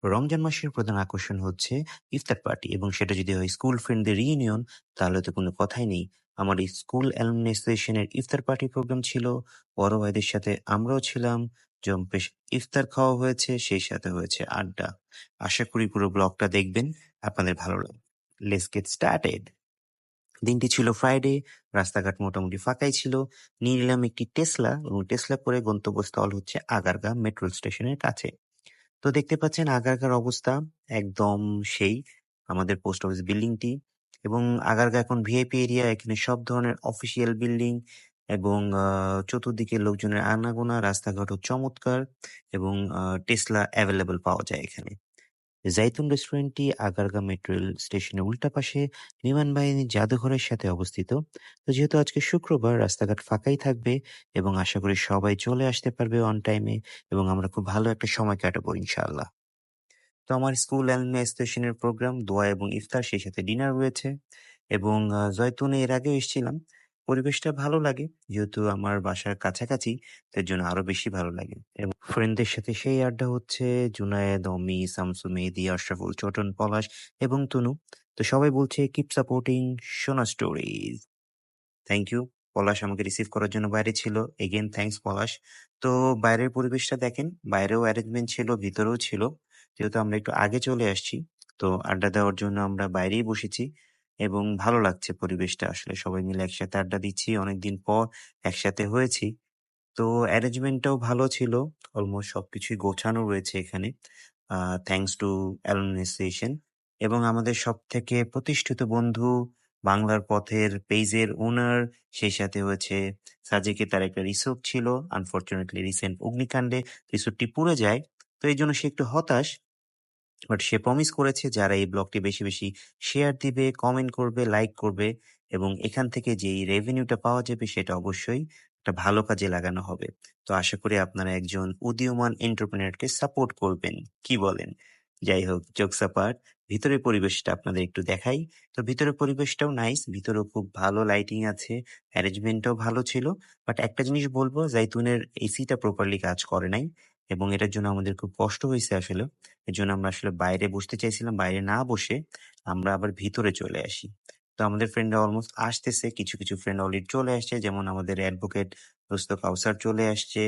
রমজান মাসের প্রধান আকর্ষণ হচ্ছে ইফতার পার্টি এবং সেটা যদি হয় স্কুল ফ্রেন্ডদের রিইউনিয়ন তাহলে তো কোনো কথাই নেই। আমার এই স্কুল অ্যালুমনি অ্যাসোসিয়েশনের ইফতার পার্টি প্রোগ্রাম ছিল। বড় ভাইদের সাথে আমরাও ছিলাম। জম্পেশ ইফতার খাওয়া হয়েছে, সেই সাথে হয়েছে আড্ডা। আশা করি পুরো ব্লগটা দেখবেন, আপনাদের ভালো লাগবে। Let's get started. দিনটি ছিল ফ্রাইডে, রাস্তাঘাট মোটামুটি ফাঁকাই ছিল। নিয়ে নিলাম একটি টেসলা এবং টেসলা করে গন্তব্যস্থল হচ্ছে আগারগাঁ মেট্রো স্টেশনের কাছে। তো দেখতে পাচ্ছেন আগারগাঁর অবস্থা একদম সেই আমাদের পোস্ট অফিস বিল্ডিংটি এবং আগারগাঁ এখন ভিআইপি এরিয়া। এখানে সব ধরনের অফিসিয়াল বিল্ডিং এবং চতুর্দিকে লোকজনের আনাগোনা, রাস্তাঘাটও চমৎকার এবং টেসলা অ্যাভেলেবল পাওয়া যায় এখানে। জাইতুন রেস্টুরেন্টটি আগারগাঁ মেট্রো রেল স্টেশনের উল্টা পাশে বিমান বাহিনীর জাদুঘরের সাথে অবস্থিত। তো যেহেতু আজকে শুক্রবার, রাস্তাঘাট ফাঁকাই থাকবে এবং আশা করি সবাই চলে আসতে পারবে অন টাইমে এবং আমরা খুব ভালো একটা সময় কাটাবো ইনশাআল্লাহ। তো আমার স্কুল অ্যালুমনি অ্যাসোসিয়েশনের প্রোগ্রাম, দোয়া এবং ইফতার, সেই সাথে ডিনার রয়েছে এবং জয়তুনে এর আগেও এসেছিলাম। পরিবেশটা ভালো লাগে। যেহেতু আমার বাসার কাছাকাছি, তার জন্য আরো বেশি ভালো লাগে এবং ফ্রেন্ডদের সাথে সেই আড্ডা হচ্ছে। জুনায়েদ, অমি, শামসু, মেহেদী, আশরাফুল, ছোটন, পলাশ এবং তনু। তো সবাই বলছে keep supporting Sona stories. Thank you. Palash আমাকে রিসিভ করার জন্য বাইরে ছিল। Again thanks Palash. তো বাইরের পরিবেশটা দেখেন, বাইরেও অ্যারেঞ্জমেন্ট ছিল, ভিতরেও ছিল। যেহেতু আমরা একটু আগে চলে আসছি, তো আড্ডা দেওয়ার জন্য আমরা বাইরেই বসেছি এবং ভালো লাগছে পরিবেশটা। আসলে সবাই মিলে একসাথে আড্ডা দিচ্ছি, অনেকদিন পর একসাথে হয়েছি। তো অ্যারেঞ্জমেন্টটাও ভালো ছিল। অলমোস্ট সবকিছুই গোছানো রয়েছে এখানে। থ্যাংকস টু অ্যালুমনি অ্যাসোসিয়েশন এবং আমাদের সবথেকে প্রতিষ্ঠিত বন্ধু বাংলার পথের পেজের ওনার, সেই সাথে হয়েছে সাজেকে তার একটা রিসোর্ট ছিল। আনফরচুনেটলি রিসেন্ট অগ্নিকাণ্ডে রিসোর্টটি পুড়ে যায়। তো এইজন্য সে একটু হতাশ। বাট সে প্রমিস করেছে যারা এই ব্লগটি বেশি বেশি শেয়ার দিবে, কমেন্ট করবে, লাইক করবে এবং এখান থেকে যেই রেভিনিউটা পাওয়া যাবে সেটা অবশ্যই একটা ভালো কাজে লাগানো হবে। তো আশা করি আপনারা একজন উদীয়মান এন্টারপ্রেনারকে সাপোর্ট করবেন। কি বলেন? যাই হোক, জোকস অ্যাপার্ট, ভিতরের পরিবেশটা আপনাদের একটু দেখাই। তো ভিতরের পরিবেশটাও নাইস, ভিতরেও খুব ভালো লাইটিং আছে, অ্যারেঞ্জমেন্টটাও ভালো ছিল। বাট একটা জিনিস বলবো, জাইতুনের এসিটা প্রপারলি কাজ করে নাই এবং এটার জন্য আমাদের খুব কষ্ট হয়েছে আসলে। এজন্য আমরা আসলে বাইরে বসতে চাইছিলাম। বাইরে না বসে আমরা আবার ভিতরে চলে আসি। তো আমাদের ফ্রেন্ডরা অলমোস্ট আসতেছে। কিছু, কিছু ফ্রেন্ড অলরেডি চলে আসছে। যেমন আমাদের অ্যাডভোকেট দোস্ত কাউসার চলে আসছে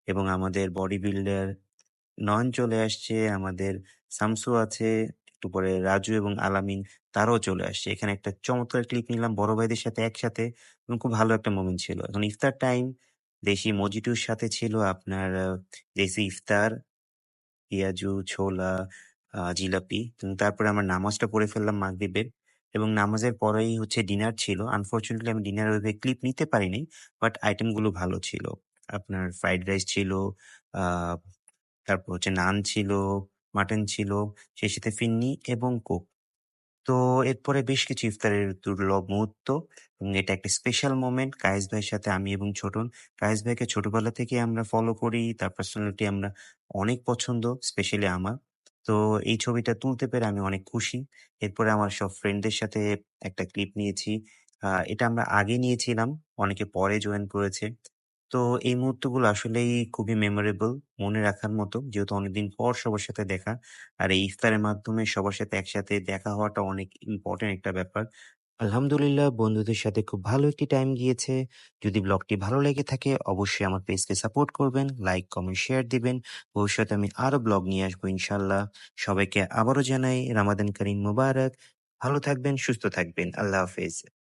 এবং আমাদের বডি বিল্ডার নয়ন চলে আসছে। আমাদের শামসু আছে। একটু পরে রাজু এবং আলামিন, তারাও চলে আসছে। এখানে একটা চমৎকার ক্লিপ নিলাম বড় ভাইদের সাথে একসাথে এবং খুব ভালো একটা মোমেন্ট ছিল। এখন ইফতার টাইম। দেশি মজিটুর সাথে ছিল আপনার দেশি ইফতার, পেঁয়াজু, ছোলা, জিলাপি। তারপরে আমরা নামাজটা পড়ে ফেললাম মাগরিবের এবং নামাজের পরেই হচ্ছে ডিনার ছিল। আনফরচুনেটলি আমি ডিনার ওইভাবে ক্লিপ নিতে পারি নাই। বাট আইটেম গুলো ভালো ছিল। আপনার ফ্রাইড রাইস ছিল, আ তারপর হচ্ছে নান ছিল, মাটন ছিল, সেই সাথে ফিন্নি এবং কোক। তো এরপরে বেশ কিছু ইফতারের দুর্লভ মুহূর্ত এবং এটা একটা স্পেশাল মোমেন্ট। কায়েস ভাইয়ের সাথে আমি এবং ছোটন, কায়েস ভাইকে ছোটবেলা থেকে আমরা ফলো করি। তার পার্সোনালিটি আমরা অনেক পছন্দ, স্পেশালি আমার। তো এই ছবিটা তুলতে পেরে আমি অনেক খুশি। এরপরে আমার সব ফ্রেন্ডদের সাথে একটা ক্লিপ নিয়েছি। এটা আমরা আগে নিয়েছিলাম, অনেকে পরে জয়েন করেছে। তো এই মুহূর্তগুলো আসলেই খুবই মেমোরেবল, মনে রাখার মতো। যেহেতু অনেকদিন পর সবার সাথে দেখা। আর এই ইফতারের মাধ্যমে সবার সাথে একসাথে দেখা হওয়াটা অনেক ইম্পোর্টেন্ট একটা ব্যাপার। আলহামদুলিল্লাহ বন্ধুদের সাথে খুব ভালো একটি টাইম গিয়েছে। যদি ব্লগটি ভালো লেগে থাকে অবশ্যই আমার পেজকে সাপোর্ট করবেন, লাইক, কমেন্ট, শেয়ার দিবেন। ভবিষ্যতে আমি আরো ব্লগ নিয়ে আসবো ইনশাআল্লাহ। সবাইকে আবারও জানাই রামাদান কারীম মুবারক। ভালো থাকবেন, সুস্থ থাকবেন। আল্লাহ হাফেজ।